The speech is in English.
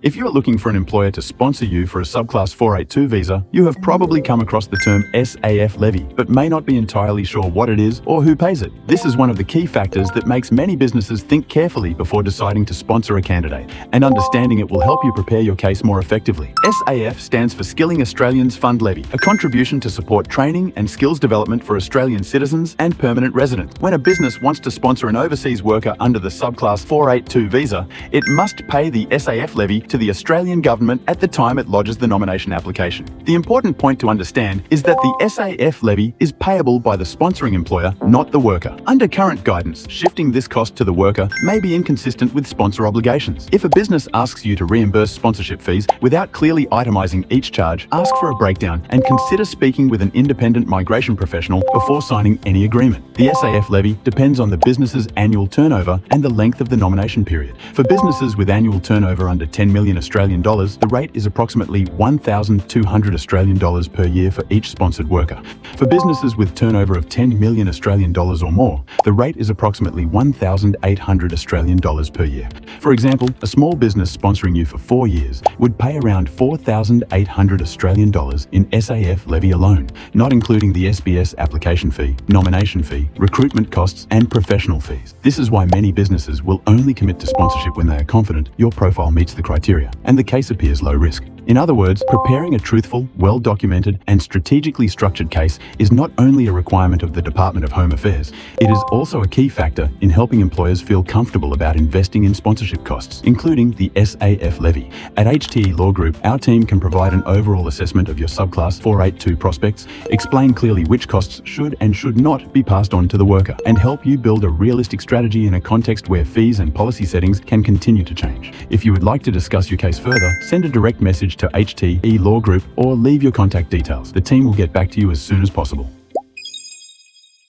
If you're looking for an employer to sponsor you for a Subclass 482 visa, you have probably come across the term SAF levy, but may not be entirely sure what it is or who pays it. This is one of the key factors that makes many businesses think carefully before deciding to sponsor a candidate, and understanding it will help you prepare your case more effectively. SAF stands for Skilling Australians Fund Levy, a contribution to support training and skills development for Australian citizens and permanent residents. When a business wants to sponsor an overseas worker under the Subclass 482 visa, it must pay the SAF levy to the Australian government at the time it lodges the nomination application. The important point to understand is that the SAF levy is payable by the sponsoring employer, not the worker. Under current guidance, shifting this cost to the worker may be inconsistent with sponsor obligations. If a business asks you to reimburse sponsorship fees without clearly itemizing each charge, ask for a breakdown and consider speaking with an independent migration professional before signing any agreement. The SAF levy depends on the business's annual turnover and the length of the nomination period. For businesses with annual turnover under 10 million Australian dollars, the rate is approximately 1,200 Australian dollars per year for each sponsored worker. For businesses with turnover of 10 million Australian dollars or more, the rate is approximately 1,800 Australian dollars per year. For example, a small business sponsoring you for 4 years would pay around 4,800 Australian dollars in SAF levy alone, not including the SBS application fee, nomination fee, recruitment costs, and professional fees. This is why many businesses will only commit to sponsorship when they are confident your profile meets the criteria and the case appears low risk. In other words, preparing a truthful, well-documented, and strategically structured case is not only a requirement of the Department of Home Affairs, it is also a key factor in helping employers feel comfortable about investing in sponsorship costs, including the SAF levy. At HTE Law Group, our team can provide an overall assessment of your Subclass 482 prospects, explain clearly which costs should and should not be passed on to the worker, and help you build a realistic strategy in a context where fees and policy settings can continue to change. If you would like to discuss your case further, send a direct message to HTE Law Group or leave your contact details. The team will get back to you as soon as possible.